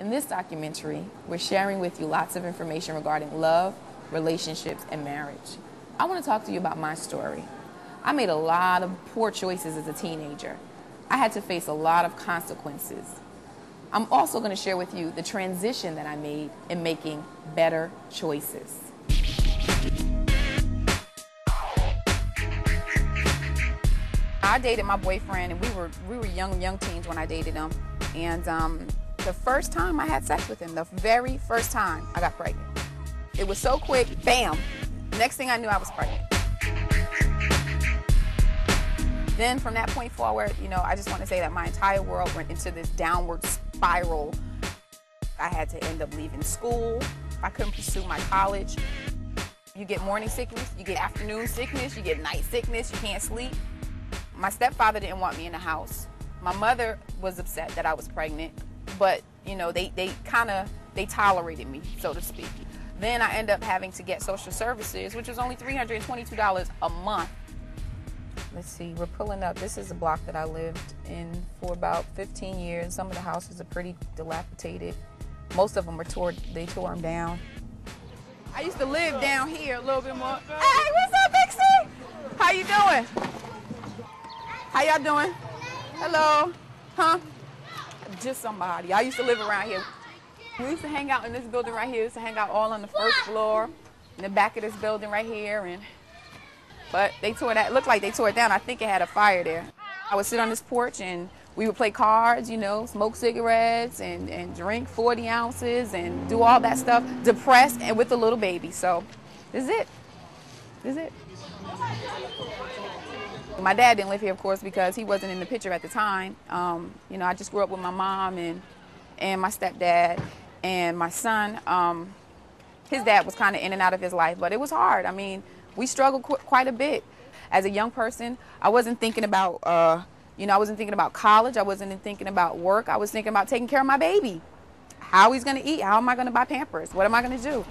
In this documentary, we're sharing with you lots of information regarding love, relationships, and marriage. I want to talk to you about my story. I made a lot of poor choices as a teenager. I had to face a lot of consequences. I'm also going to share with you the transition that I made in making better choices. I dated my boyfriend, and we were young teens when I dated him. And the first time I had sex with him, the very first time, I got pregnant. It was so quick, bam. Next thing I knew, I was pregnant. Then from that point forward, I just want to say that my entire world went into this downward spiral. I had to end up leaving school. I couldn't pursue my college. You get morning sickness, you get afternoon sickness, you get night sickness, you can't sleep. My stepfather didn't want me in the house. My mother was upset that I was pregnant, but they tolerated me, so to speak. Then I ended up having to get social services, which was only $322 a month. Let's see, we're pulling up. This is a block that I lived in for about 15 years. Some of the houses are pretty dilapidated. Most of them were tore them down. I used to live down here a little bit more. Hey, what's up, Dixie? How you doing? How y'all doing? Hello? Huh? Just somebody. I used to live around here. We used to hang out in this building right here. We used to hang out all on the first floor, in the back of this building right here. But they tore that. It looked like they tore it down. I think it had a fire there. I would sit on this porch and we would play cards, smoke cigarettes and drink 40 ounces and do all that stuff, depressed and with a little baby. So this is it. This is it. My dad didn't live here, of course, because he wasn't in the picture at the time. I just grew up with my mom and my stepdad and my son. His dad was kind of in and out of his life, but it was hard. I mean, we struggled quite a bit. As a young person, I wasn't thinking about, I wasn't thinking about college. I wasn't thinking about work. I was thinking about taking care of my baby. How he's going to eat. How am I going to buy Pampers? What am I going to do?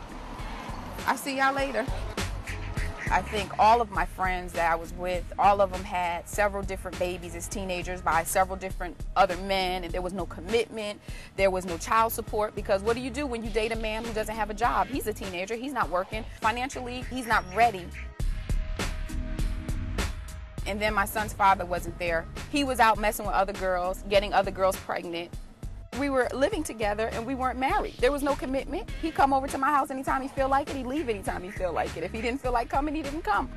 I'll see y'all later. I think all of my friends that I was with, all of them had several different babies as teenagers by several different other men, and there was no commitment. There was no child support, because what do you do when you date a man who doesn't have a job? He's a teenager. He's not working. Financially, he's not ready. And then my son's father wasn't there. He was out messing with other girls, getting other girls pregnant. We were living together and we weren't married. There was no commitment. He'd come over to my house anytime he feel like it. He'd leave anytime he feel like it. If he didn't feel like coming, he didn't come.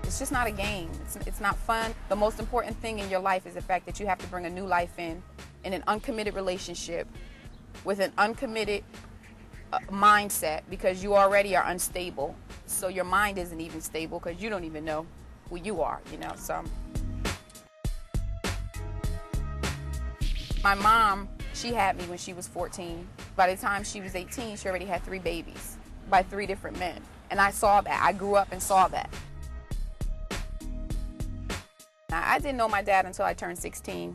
It's just not a game. It's not fun. The most important thing in your life is the fact that you have to bring a new life in an uncommitted relationship with an uncommitted mindset, because you already are unstable. So your mind isn't even stable because you don't even know who you are, so. My mom, she had me when she was 14. By the time she was 18, she already had 3 babies by 3 different men. And I saw that. I grew up and saw that. Now, I didn't know my dad until I turned 16.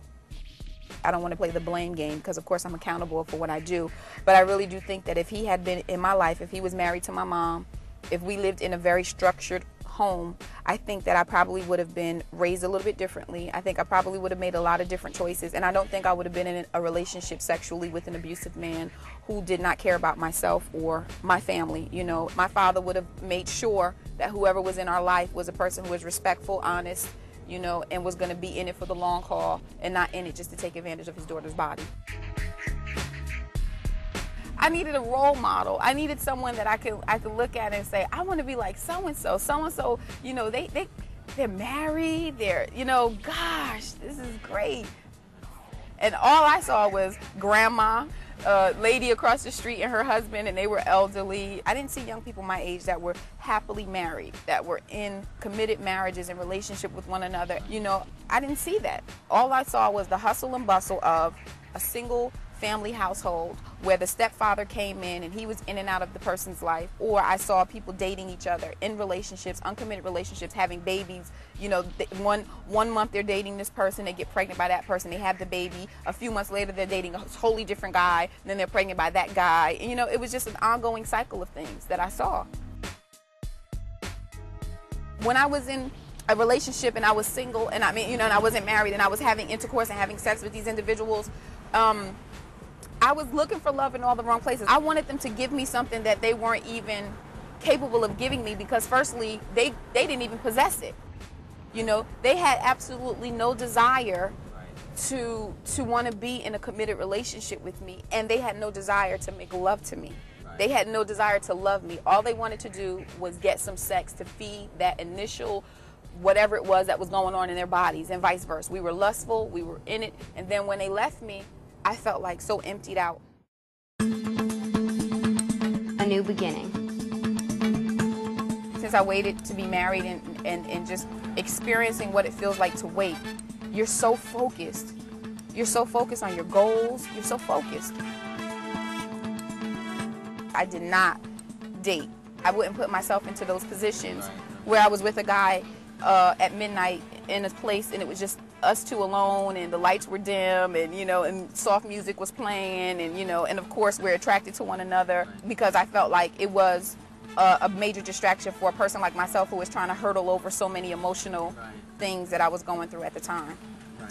I don't want to play the blame game because, of course, I'm accountable for what I do. But I really do think that if he had been in my life, if he was married to my mom, if we lived in a very structured home, I think that I probably would have been raised a little bit differently. I think I probably would have made a lot of different choices, and I don't think I would have been in a relationship sexually with an abusive man who did not care about myself or my family. My father would have made sure that whoever was in our life was a person who was respectful, honest, and was going to be in it for the long haul and not in it just to take advantage of his daughter's body. I needed a role model. I needed someone that I could look at and say, I want to be like so-and-so. So-and-so, they're married, gosh, this is great. And all I saw was grandma, lady across the street and her husband, and they were elderly. I didn't see young people my age that were happily married, that were in committed marriages and relationship with one another. I didn't see that. All I saw was the hustle and bustle of a single family household where the stepfather came in and he was in and out of the person's life, or I saw people dating each other in relationships, uncommitted relationships, having babies. One month they're dating this person, they get pregnant by that person, they have the baby. A few months later they're dating a wholly different guy, and then they're pregnant by that guy. And, it was just an ongoing cycle of things that I saw. When I was in a relationship and I was single, and I mean, you know, and I wasn't married, and I was having intercourse and having sex with these individuals, I was looking for love in all the wrong places. I wanted them to give me something that they weren't even capable of giving me, because firstly, they didn't even possess it. You know, they had absolutely no desire to want to be in a committed relationship with me, and they had no desire to make love to me. They had no desire to love me. All they wanted to do was get some sex to feed that initial whatever it was that was going on in their bodies, and vice versa. We were lustful, we were in it, and then when they left me, I felt like so emptied out. A new beginning. Since I waited to be married and just experiencing what it feels like to wait, you're so focused. You're so focused on your goals. You're so focused. I did not date. I wouldn't put myself into those positions where I was with a guy at midnight in a place and it was just us two alone and the lights were dim and, you know, and soft music was playing and, you know, and of course we're attracted to one another, because I felt like it was a major distraction for a person like myself who was trying to hurdle over so many emotional things that I was going through at the time.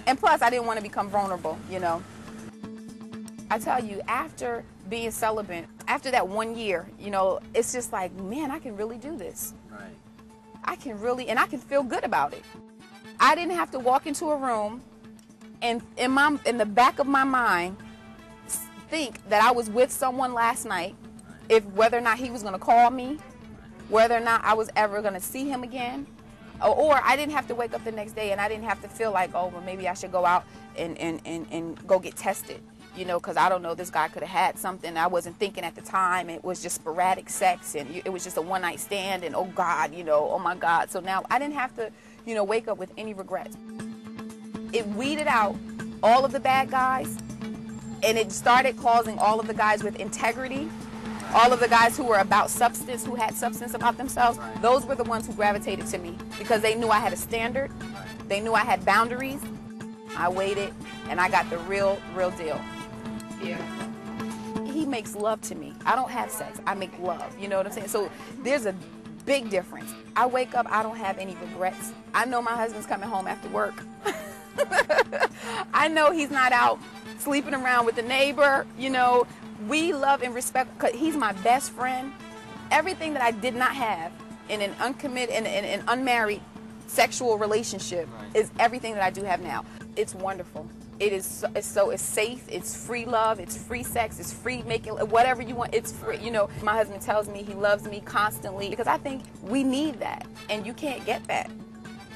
And plus, I didn't want to become vulnerable, you know. I tell you, after being celibate, after that 1 year, you know, it's just like, man, I can really do this. I can really, and I can feel good about it. I didn't have to walk into a room and in the back of my mind think that I was with someone last night, whether or not he was going to call me, whether or not I was ever going to see him again, or I didn't have to wake up the next day and I didn't have to feel like, oh, well, maybe I should go out and go get tested, you know, because I don't know, this guy could have had something I wasn't thinking at the time. It was just sporadic sex and it was just a one-night stand and, oh, God, you know, oh, my God. So now I didn't have to, you know, wake up with any regrets. It weeded out all of the bad guys, and it started causing all of the guys with integrity, all of the guys who were about substance, who had substance about themselves. Those were the ones who gravitated to me because they knew I had a standard. They knew I had boundaries. I waited, and I got the real deal. Yeah. He makes love to me. I don't have sex. I make love. You know what I'm saying? So there's a big difference. I wake up, I don't have any regrets. I know my husband's coming home after work. I know he's not out sleeping around with the neighbor. You know, we love and respect, because he's my best friend. Everything that I did not have in an uncommitted and an unmarried sexual relationship is everything that I do have now. It's wonderful. It's safe, it's free love, it's free sex, it's free making whatever you want, it's free. You know, my husband tells me he loves me constantly, because I think we need that, and you can't get that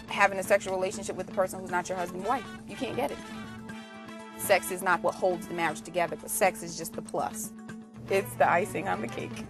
having a sexual relationship with the person who's not your husband's wife. You can't get it. Sex is not what holds the marriage together, but sex is just the plus. It's the icing on the cake.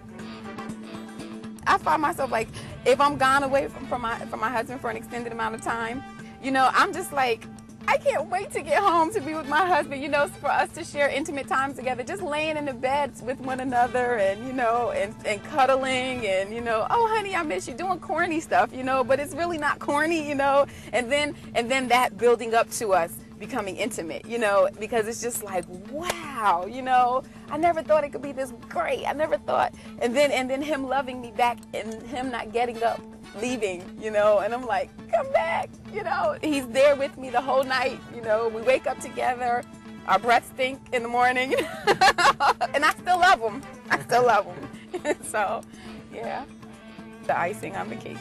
I find myself like, if I'm gone away from my husband for an extended amount of time, you know, I'm just like, I can't wait to get home to be with my husband, you know, for us to share intimate time together, just laying in the bed with one another and, you know, and cuddling and, you know, oh, honey, I miss you, doing corny stuff, you know, but it's really not corny, you know, and then that building up to us becoming intimate, you know, because it's just like, wow, you know, I never thought it could be this great. I never thought. And then him loving me back and him not getting up, leaving, you know, and I'm like, come back, you know. He's there with me the whole night, you know. We wake up together, our breaths stink in the morning, and I still love him. I still love him. So, yeah, the icing on the cake.